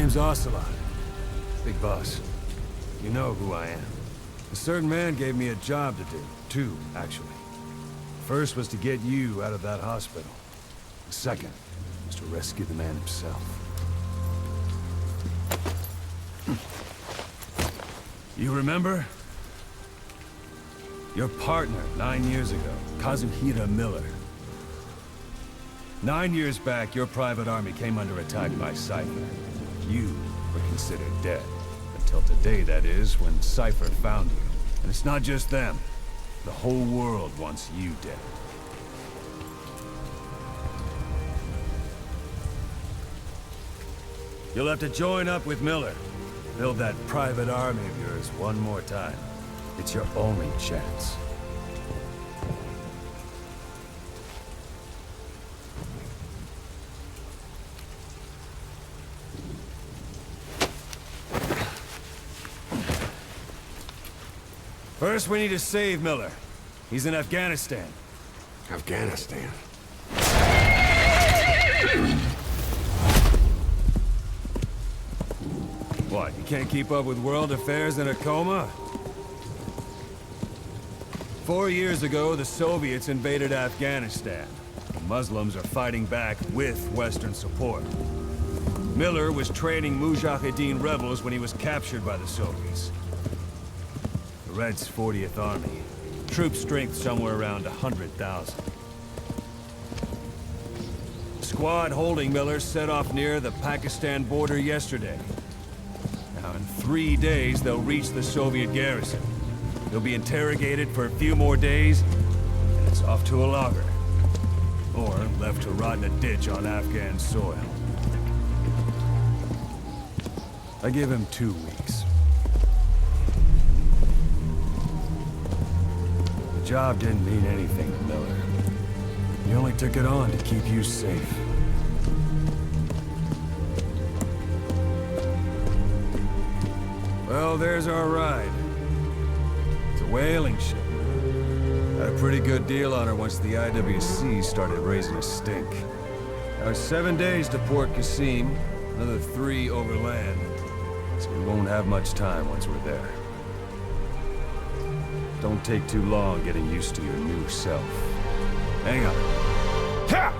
name's Ocelot. Big boss. You know who I am. A certain man gave me a job to do. Two, actually. First was to get you out of that hospital. The second was to rescue the man himself. You remember? Your partner 9 years ago, Kazuhira Miller. 9 years back, your private army came under attack by Cypher. You were considered dead. Until today, that is, when Cypher found you. And it's not just them. The whole world wants you dead. You'll have to join up with Miller. Build that private army of yours one more time. It's your only chance. First, we need to save Miller. He's in Afghanistan. Afghanistan? What, you can't keep up with world affairs in a coma? 4 years ago, the Soviets invaded Afghanistan. The Muslims are fighting back with Western support. Miller was training Mujahideen rebels when he was captured by the Soviets. The Reds' 40th Army. Troop strength somewhere around 100,000. The squad holding Miller set off near the Pakistan border yesterday. Now, in 3 days, they'll reach the Soviet garrison. He'll be interrogated for a few more days, and it's off to a lager. Or left to rot in a ditch on Afghan soil. I give him 2 weeks. The job didn't mean anything to Miller. He only took it on to keep you safe. Well, there's our ride. It's a whaling ship. Had a pretty good deal on her once the IWC started raising a stink. Now it's 7 days to Port Qasim, another 3 overland. So we won't have much time once we're there. Don't take too long getting used to your new self. Hang on. Ha!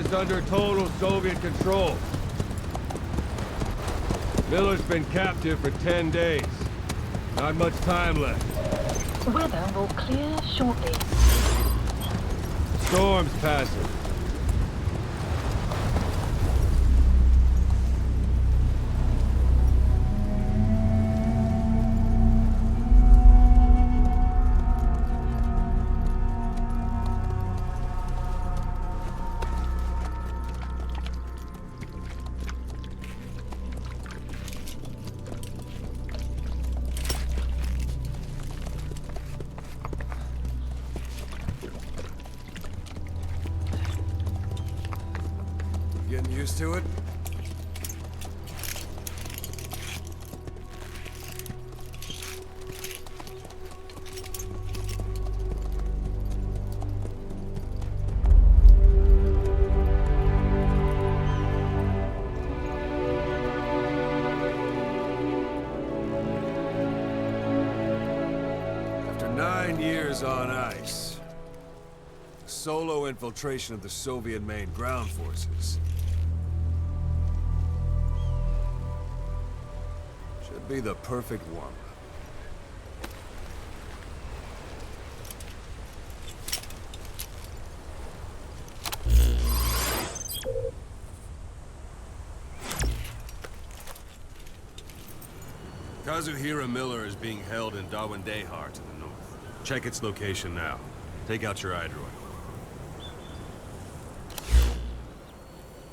is under total Soviet control. Miller's been captive for 10 days. Not much time left. Weather will clear shortly. Storm's passing. Getting used to it? After 9 years on ice, solo infiltration of the Soviet main ground forces should be the perfect warm-up. Kazuhira Miller is being held in Dawandehar to the north. Check its location now. Take out your iDroid.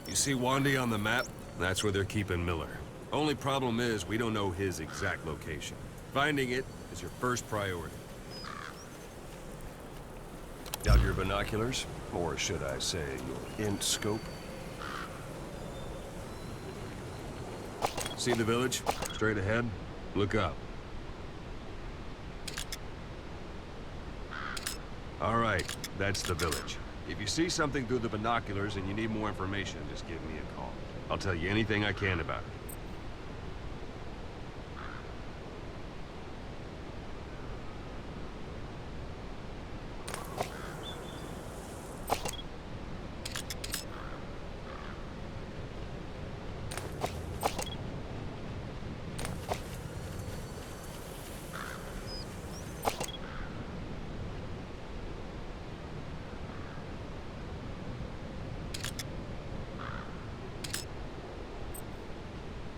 You see Wandy on the map? That's where they're keeping Miller. Only problem is, we don't know his exact location. Finding it is your first priority. Got your binoculars? Or should I say, your int scope? See the village? Straight ahead? Look up. All right, that's the village. If you see something through the binoculars and you need more information, just give me a call. I'll tell you anything I can about it.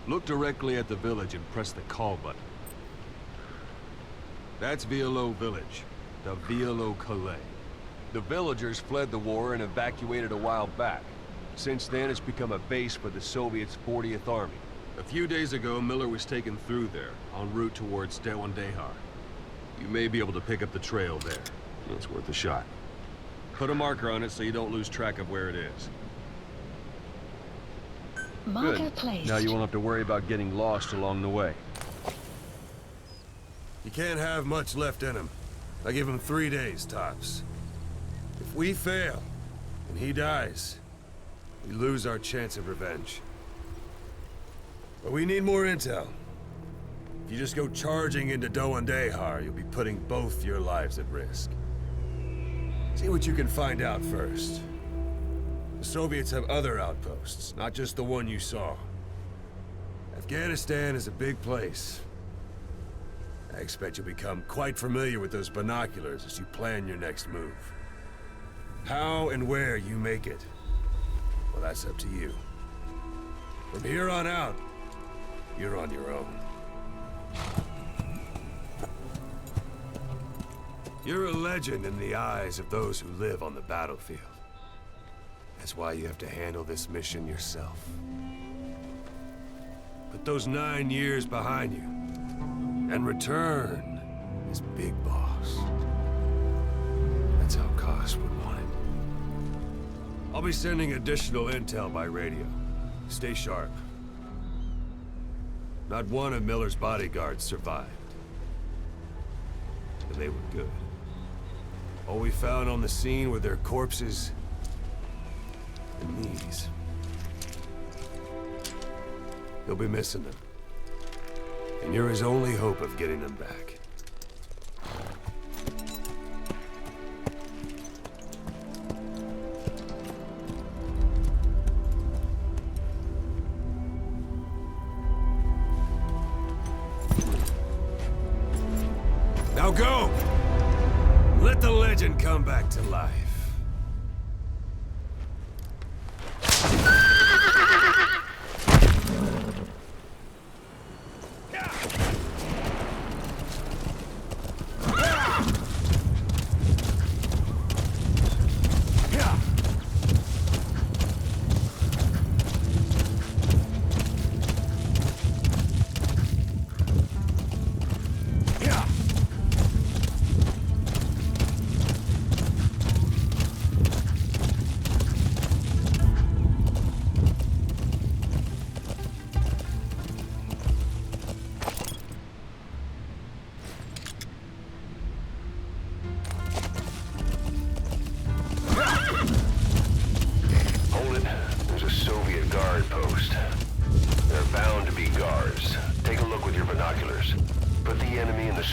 Look directly at the village and press the call button. That's Violo Village, the Violo Calais. The villagers fled the war and evacuated a while back. Since then, it's become a base for the Soviets' 40th Army. A few days ago, Miller was taken through there, en route towards Dawandehar. You may be able to pick up the trail there. It's worth a shot. Put a marker on it so you don't lose track of where it is. Marker Good. placed. Now you won't have to worry about getting lost along the way. You can't have much left in him. I give him 3 days, tops. If we fail, and he dies, we lose our chance of revenge. But we need more intel. If you just go charging into Dawandehar, you'll be putting both your lives at risk. See what you can find out first. The Soviets have other outposts, not just the one you saw. Afghanistan is a big place. I expect you'll become quite familiar with those binoculars as you plan your next move. How and where you make it, well, that's up to you. From here on out, you're on your own. You're a legend in the eyes of those who live on the battlefield. That's why you have to handle this mission yourself. Put those 9 years behind you, and return as Big Boss. That's how Koss would want it. I'll be sending additional intel by radio. Stay sharp. Not one of Miller's bodyguards survived. But they were good. All we found on the scene were their corpses and these. You'll be missing them. And you're his only hope of getting them back. Now go! Let the legend come back to life.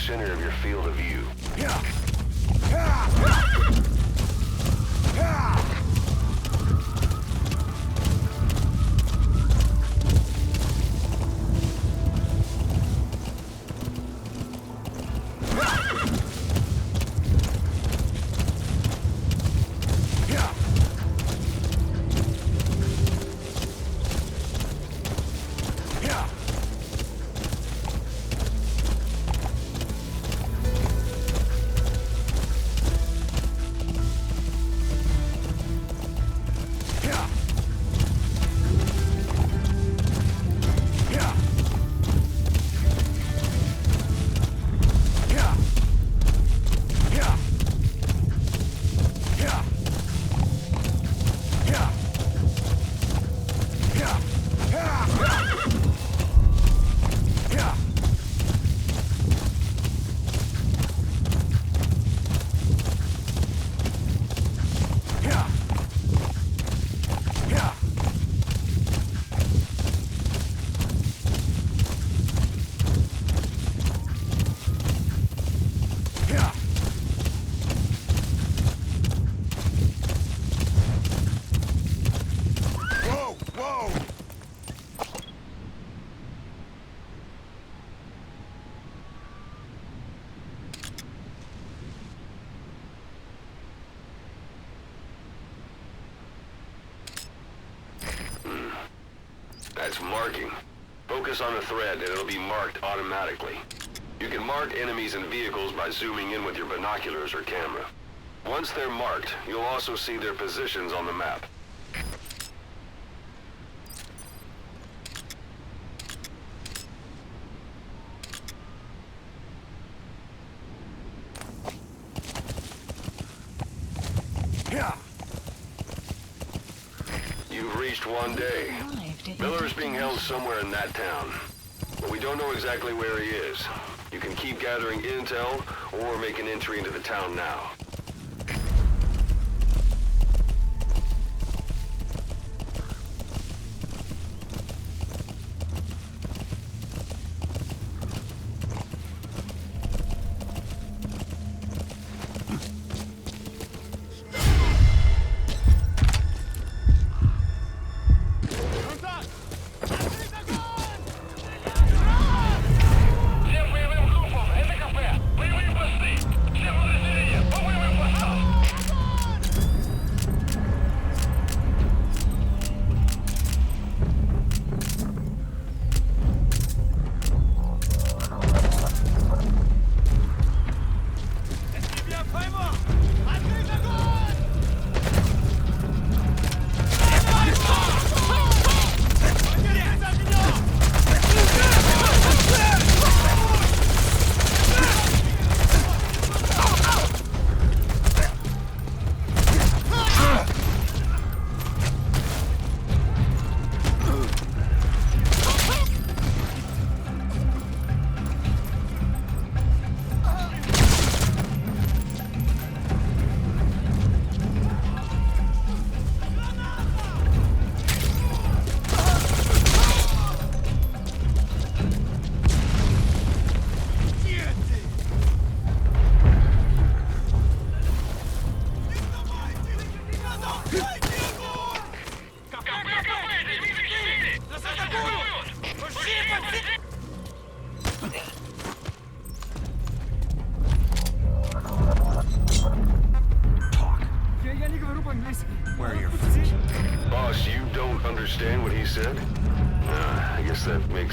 Center of your field of view. That's marking. Focus on the thread and it'll be marked automatically. You can mark enemies and vehicles by zooming in with your binoculars or camera. Once they're marked, you'll also see their positions on the map. You've reached one day. Miller's being held somewhere in that town, but we don't know exactly where he is. You can keep gathering intel or make an entry into the town now. Всем боевым группам, это кафе. Боевые посты. Все подразделения, по боевым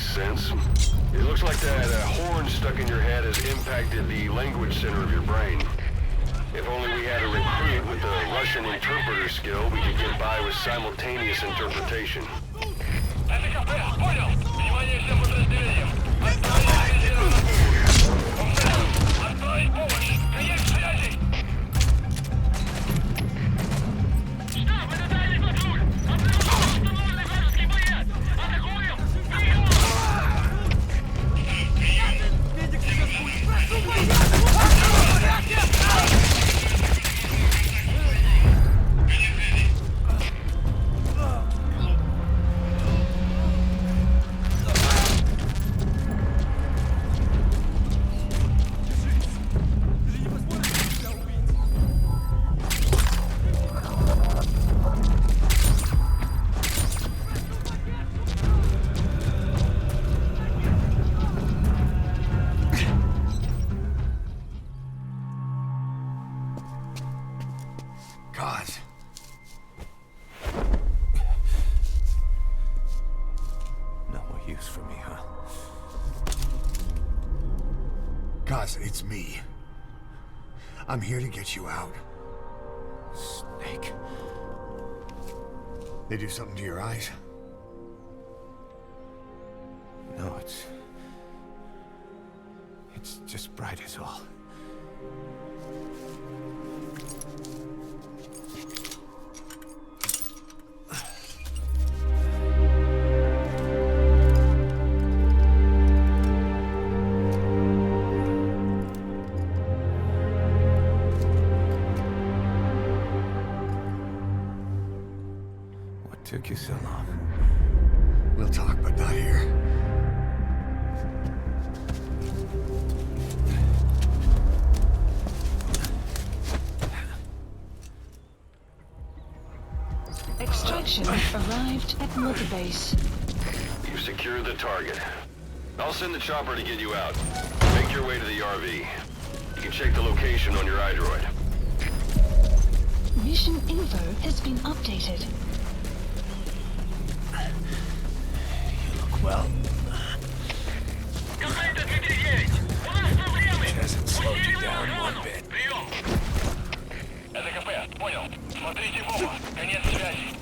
sense. It looks like that horn stuck in your head has impacted the language center of your brain. If only we had a recruit with the Russian interpreter skill, we could get by with simultaneous interpretation. God. No more use for me, huh? Kaz, it's me. I'm here to get you out. Snake. They do something to your eyes? No, it's just bright as all. What took you so long? We'll talk, but not here. Extraction arrived at Mother Base. You've secured the target. I'll send the chopper to get you out. Make your way to the RV. You can check the location on your iDroid. Mission info has been updated. You look well. It hasn't slowed you down one bit. Это КП, понял. Смотрите в оба. Конец связи.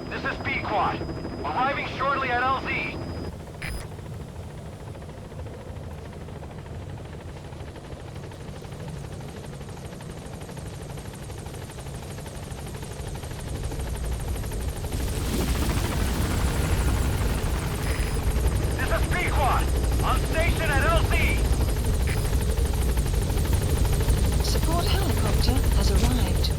This is B-Quad. Arriving shortly at LZ. This is B-Quad. On station at LZ. Support helicopter has arrived.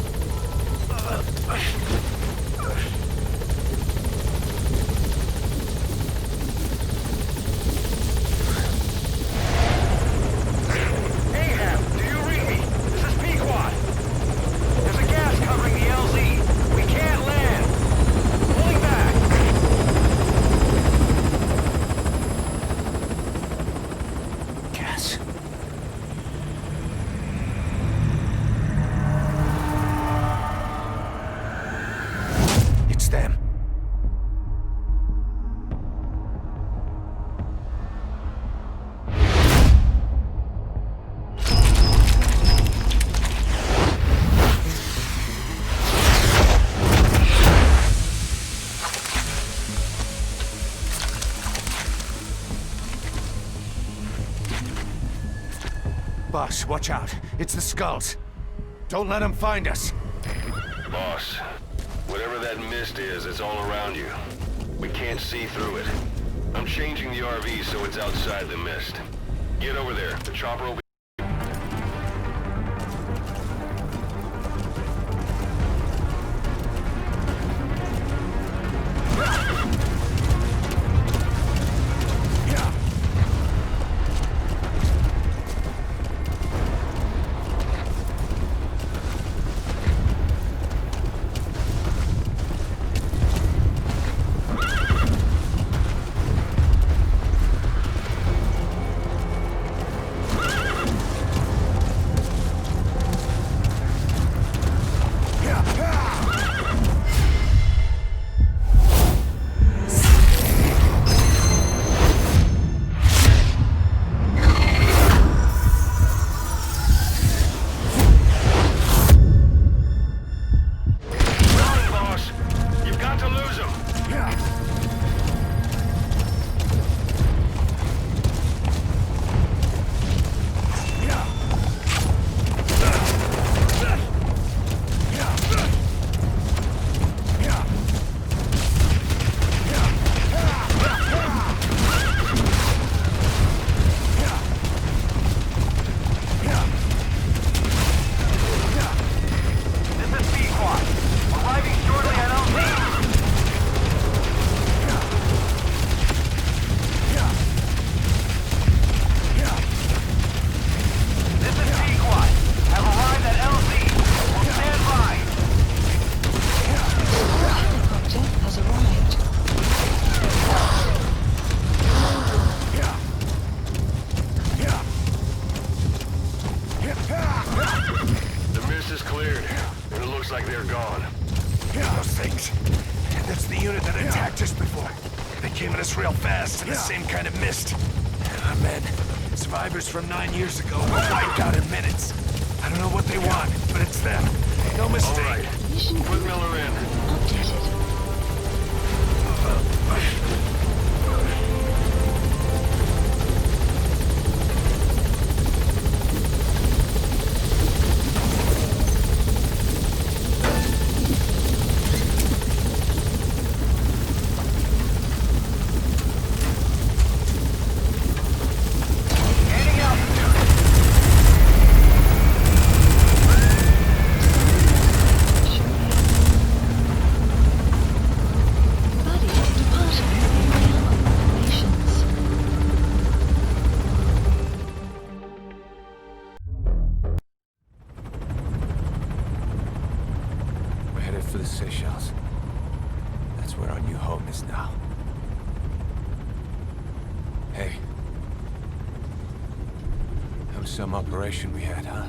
Boss, watch out. It's the skulls. Don't let them find us. Boss, whatever that mist is, it's all around you. We can't see through it. I'm changing the RV so it's outside the mist. Get over there. The chopper will be... From 9 years ago were wiped out in minutes. I don't know what they want, but it's them. No mistake. All right. Put Miller in. Updated. For the Seychelles. That's where our new home is now. Hey. That was some operation we had, huh?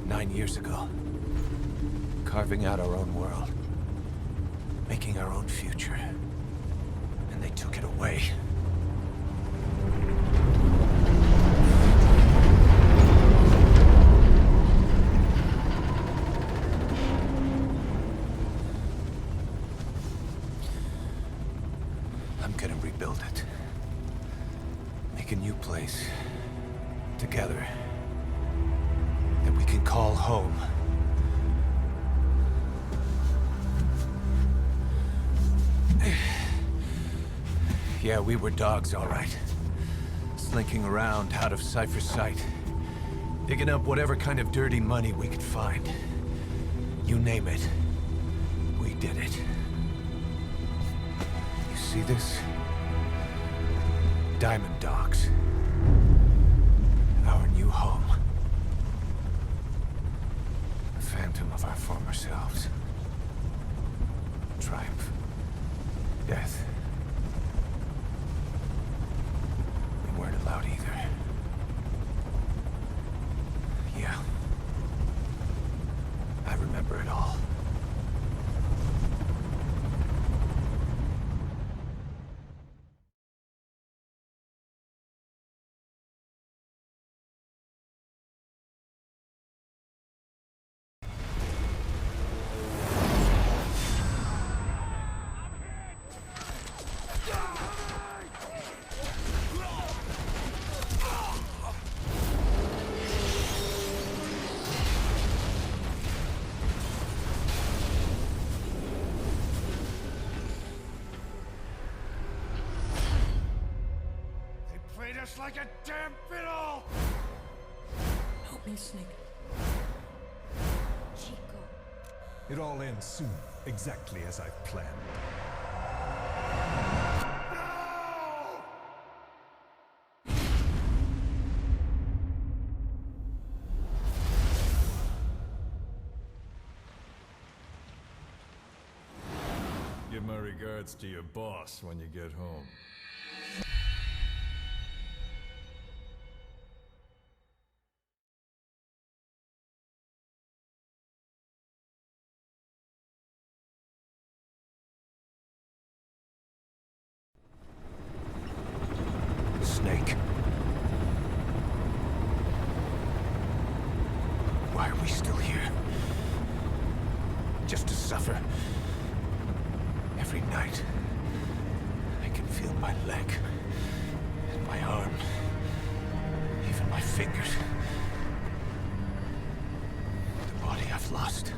9 years ago. Carving out our own world. Making our own future. And they took it away. Build it. Make a new place. Together. That we can call home. Yeah, we were dogs, all right. Slinking around out of Cypher's sight. Digging up whatever kind of dirty money we could find. You name it. We did it. You see this? Diamond Dogs. Our new home. A phantom of our former selves. Triumph. Death. We weren't allowed either. Yeah. I remember it all. us like a damn fiddle! Help me, Snake. Chico. It all ends soon, exactly as I've planned. Give my regards to your boss when you get home. Snake. Why are we still here? Just to suffer? Every night, I can feel my leg, and my arm, even my fingers. The body I've lost,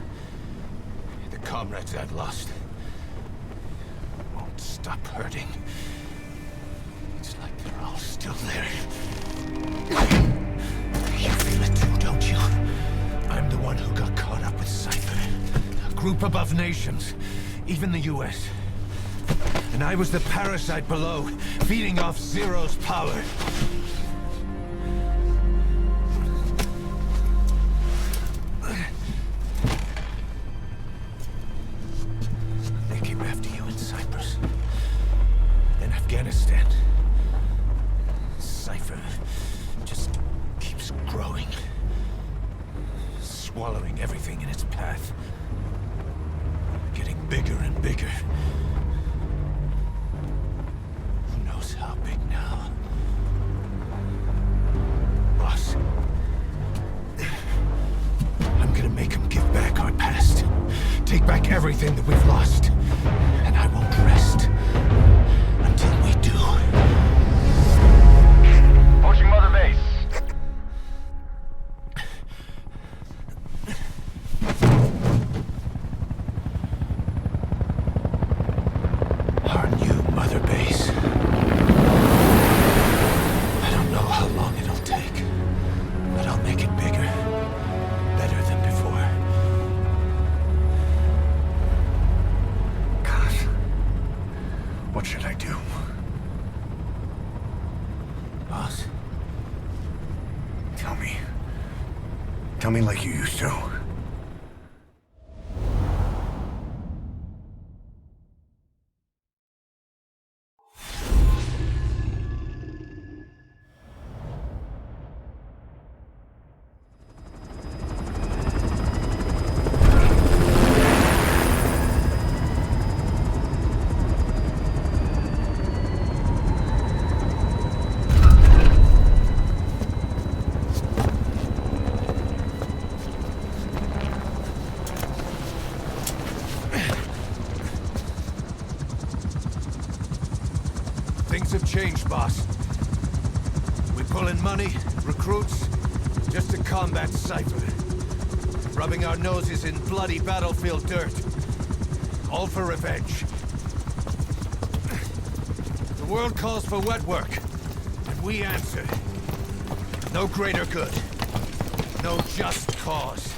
the comrades I've lost, won't stop hurting. It's like they're all still there. You feel it too, don't you? I'm the one who got caught up with Cypher. A group above nations, even the US. And I was the parasite below, feeding off Zero's power. They came after you in Cyprus. Then Afghanistan. Cypher just keeps growing. Swallowing everything in its path. Getting bigger and bigger. Who knows how big now? Boss. I'm gonna make him give back our past. Take back everything that we've lost. And I won't rest until we do. Approaching Mother Base. Our new Mother Base. I don't know how long it'll take, but I'll make it bigger. Better than before. God. What should I do? Boss, Tell me. Tell me like you used to. things have changed, boss. We pull in money, recruits, just to combat Cypher. Rubbing our noses in bloody battlefield dirt. All for revenge. The world calls for wet work, and we answer. No greater good. No just cause.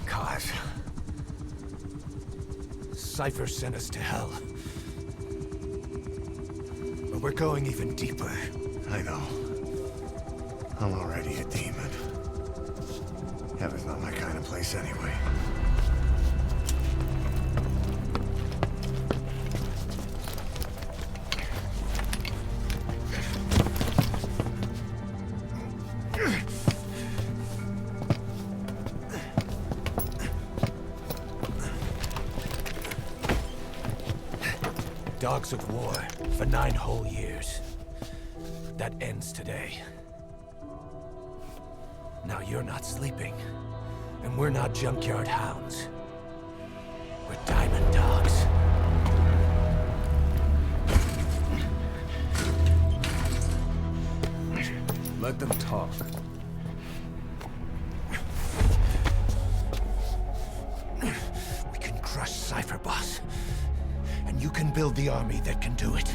Cause? Cypher sent us to hell. But we're going even deeper. I know. I'm already a demon. Heaven's not my kind of place anyway. Dogs of war for 9 whole years. That ends today. Now you're not sleeping, and we're not junkyard hounds. We're diamond dogs. Let them talk. We can crush Cypher, boss. And you can build the army that can do it.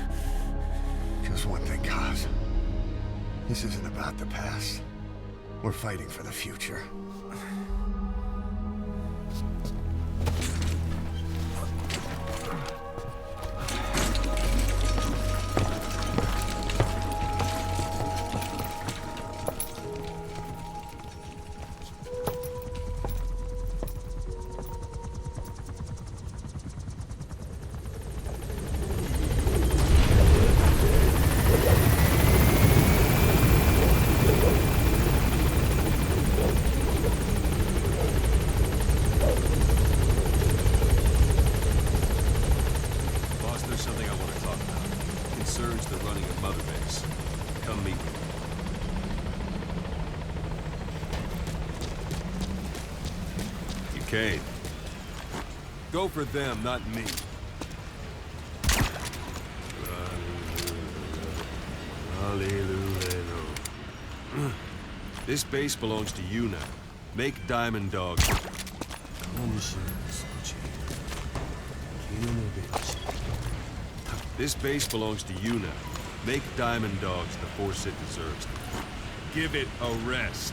Feels ourselves one thing, Kaz. This isn't about the past. We're fighting for the future. Kane. Go for them, not me. This base belongs to you now. Make Diamond Dogs. This base belongs to you now. Make Diamond Dogs the force it deserves. Give it a rest.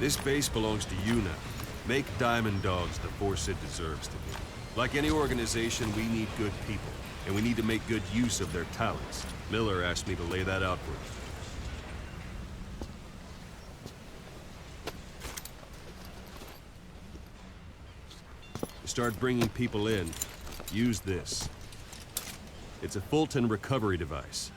This base belongs to you now. Make Diamond Dogs the force it deserves to be. Like any organization, we need good people, and we need to make good use of their talents. Miller asked me to lay that out for you. To start bringing people in, use this. It's a Fulton recovery device.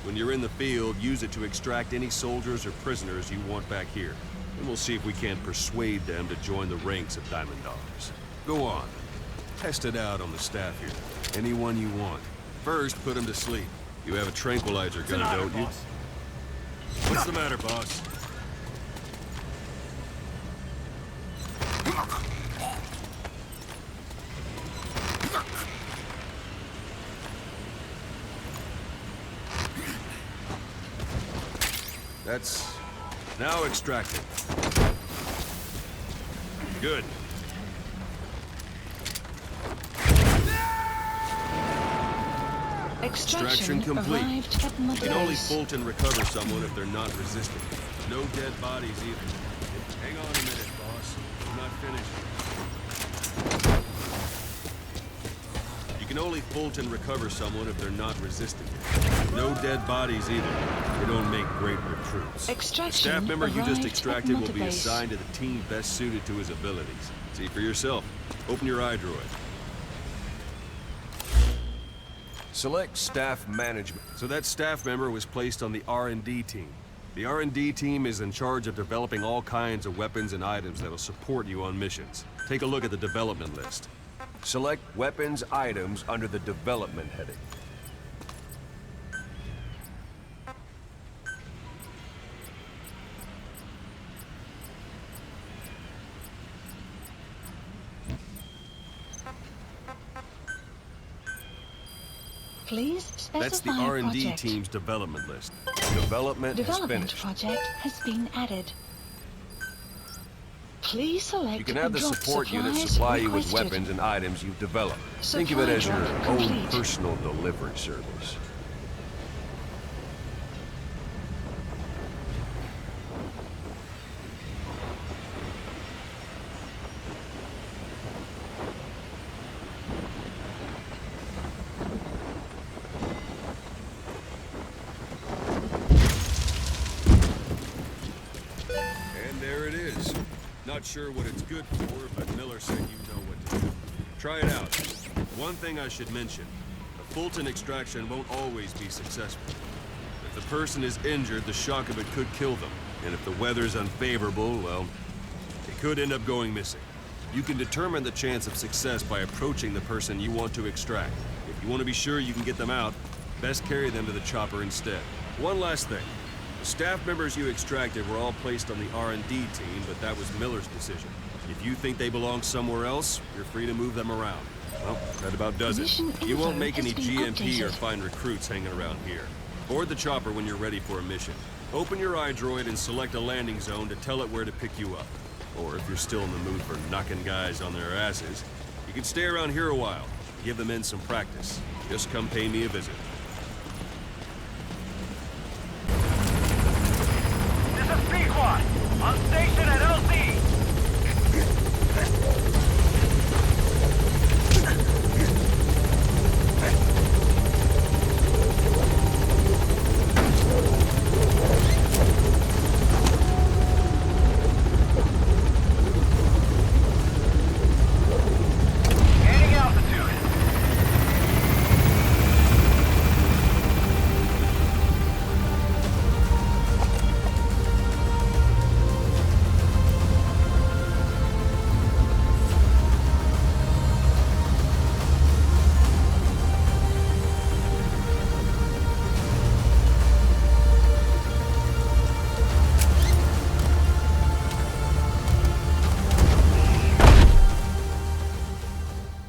When you're in the field, use it to extract any soldiers or prisoners you want back here. And we'll see if we can't persuade them to join the ranks of Diamond Dogs. Go on. Test it out on the staff here. Anyone you want. First, put them to sleep. You have a tranquilizer gun, don't you? What's the matter, boss? That's now extracted. Good. Extraction complete. You can only Fulton recover someone if they're not resistant. No dead bodies either. Hang on a minute, boss. I'm not finished. You can only Fulton recover someone if they're not resistant. No dead bodies either. They don't make great recruits. The staff member you just extracted will be assigned to the team best suited to his abilities. See for yourself. Open your iDroid. Select staff management. So that staff member was placed on the R&D team. The R&D team is in charge of developing all kinds of weapons and items that will support you on missions. Take a look at the development list. Select weapons items under the development heading. Please specify That's the R&D team's development list. Development has finished. Project has been added. Please select. You can have the support unit supply you with weapons and items you've developed. Think of it as your own personal delivery service. Not sure what it's good for, but Miller said you know what to do. Try it out. One thing I should mention, a Fulton extraction won't always be successful. If the person is injured, the shock of it could kill them. And if the weather's unfavorable, well, it could end up going missing. You can determine the chance of success by approaching the person you want to extract. If you want to be sure you can get them out, best carry them to the chopper instead. One last thing. The staff members you extracted were all placed on the R&D team, but that was Miller's decision. If you think they belong somewhere else, you're free to move them around. Well, that about does it. You won't make any GMP or find recruits hanging around here. Board the chopper when you're ready for a mission. Open your iDroid and select a landing zone to tell it where to pick you up. Or if you're still in the mood for knocking guys on their asses, You can stay around here a while. Give the men some practice. Just come pay me a visit. This is Pequod, on station at LZ. Gaining altitude.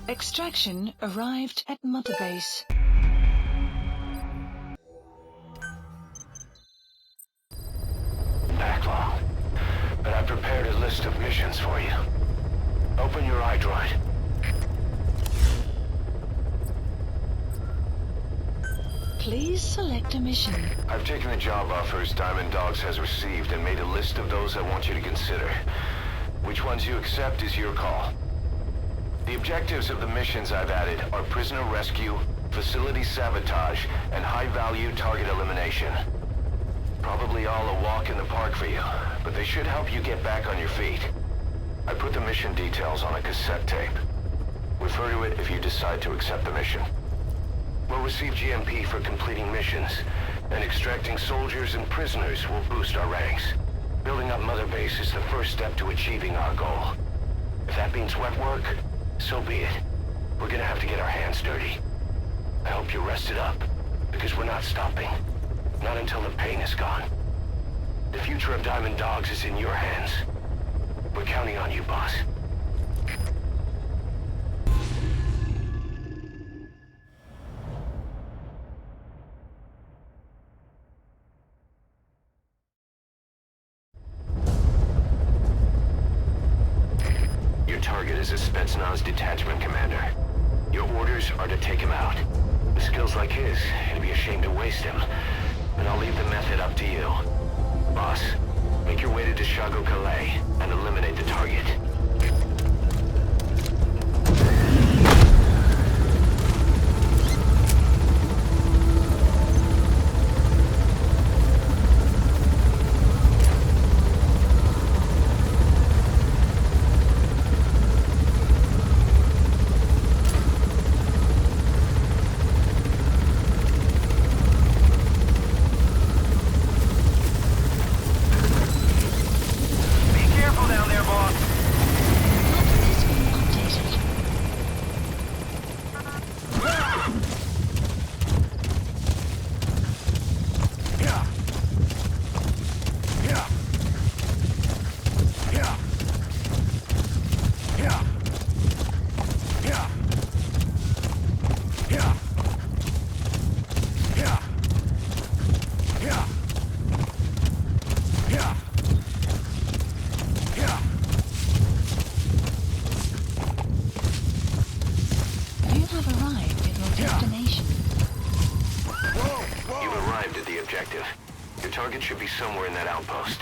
Extraction arrived at Mother Base. Backlog. But I prepared a list of missions for you. Open your iDroid. Please select a mission. I've taken the job offers Diamond Dogs has received and made a list of those I want you to consider. Which ones you accept is your call. The objectives of the missions I've added are prisoner rescue, facility sabotage, and high-value target elimination. Probably all a walk in the park for you, but they should help you get back on your feet. I put the mission details on a cassette tape. Refer to it if you decide to accept the mission. We'll receive GMP for completing missions, and extracting soldiers and prisoners will boost our ranks. Building up Mother Base is the first step to achieving our goal. If that means wet work, so be it. We're gonna have to get our hands dirty. I hope you're rested up, because we're not stopping. Not until the pain is gone. The future of Diamond Dogs is in your hands. We're counting on you, boss. Your target is a Spetsnaz detachment commander. Your orders are to take him out. With skills like his, it'd be a shame to waste him. And I'll leave the method up to you. Boss, make your way to Deshago Calais and eliminate the target. Should be somewhere in that outpost.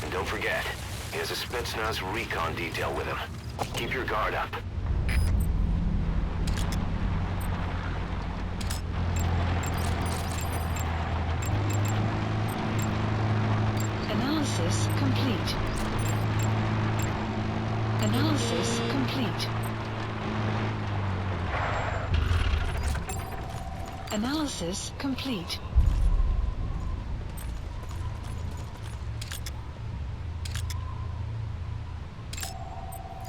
And don't forget, he has a Spetsnaz recon detail with him. Keep your guard up. Analysis complete. Analysis complete. Analysis complete.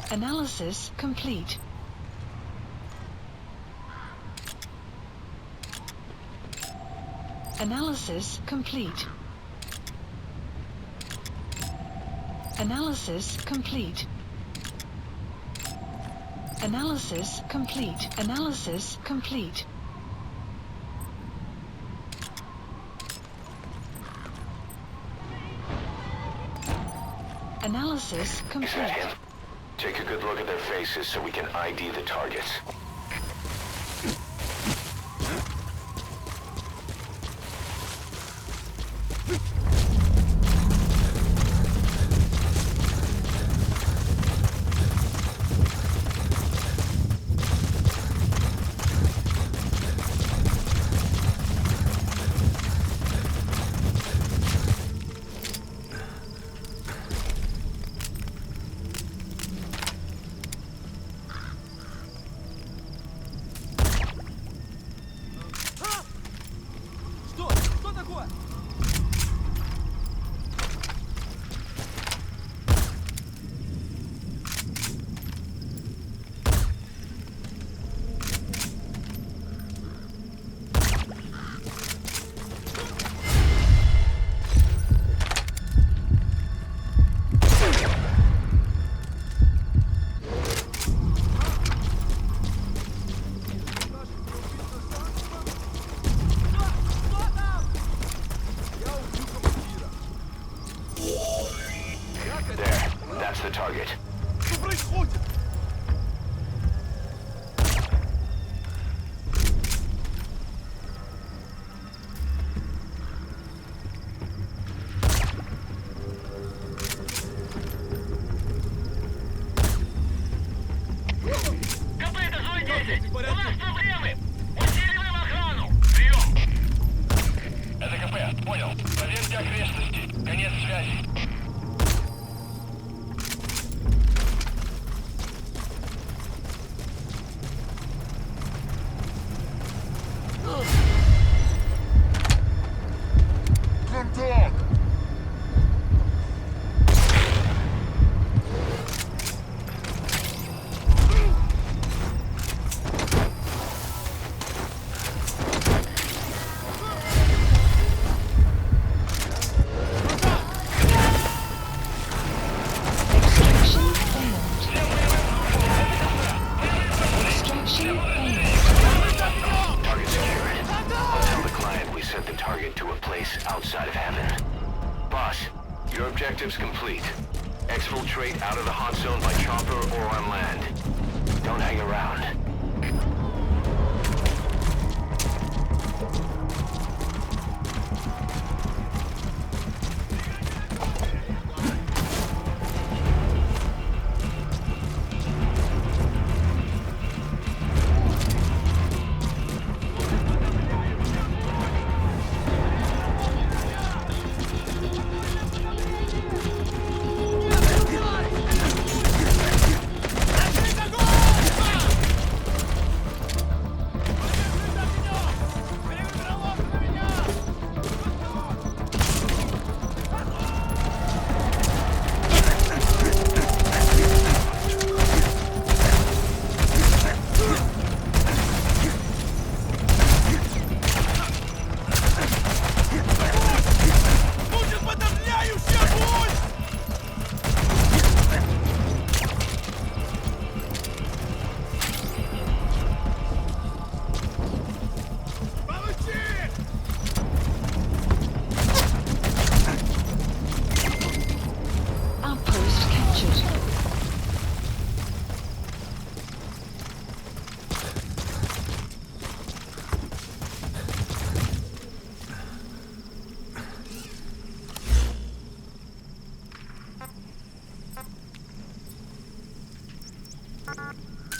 Analysis complete. Analysis complete. Analysis complete. Analysis complete. Analysis complete. Analysis complete. take a good look at their faces so we can ID the targets. That's the target. Копыта, злой 10! У нас проблемы! Усиливаем охрану! Прием! Это КП, понял. Проверьте окрестности. Конец связи. Outside of heaven. Boss, your objective's complete. Exfiltrate out of the hot zone by chopper or on land. Don't hang around.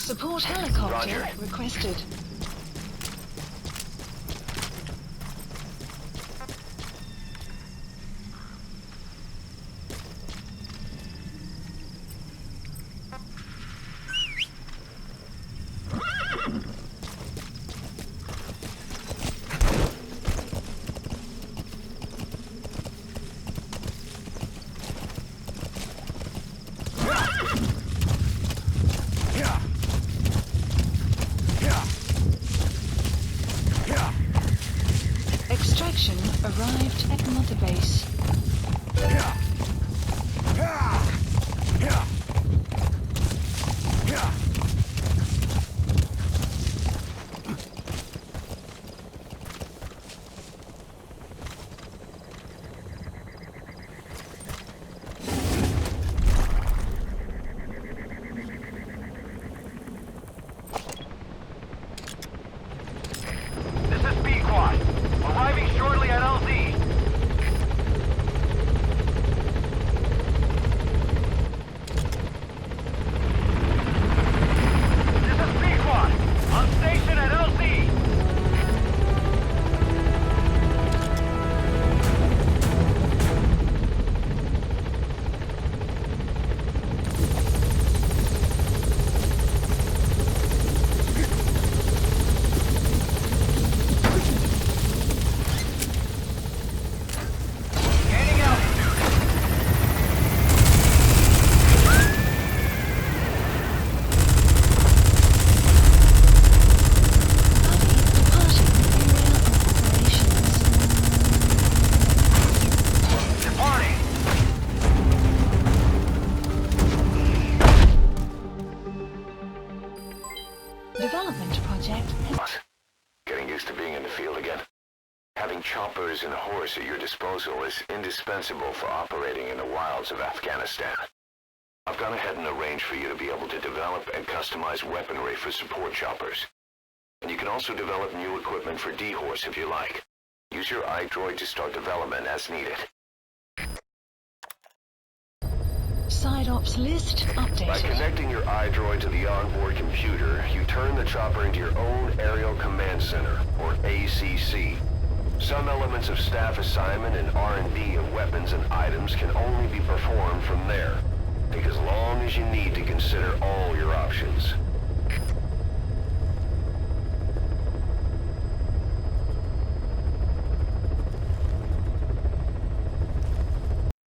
Support helicopter Roger. requested. Extraction arrived at Mother Base. Having choppers and a horse at your disposal is indispensable for operating in the wilds of Afghanistan. I've gone ahead and arranged for you to be able to develop and customize weaponry for support choppers. And you can also develop new equipment for D-Horse if you like. Use your iDroid to start development as needed. Side ops list By updated. connecting your iDroid to the onboard computer, you turn the chopper into your own Aerial Command Center, or ACC. Some elements of staff assignment and R&D of weapons and items can only be performed from there. Take as long as you need to consider all your options.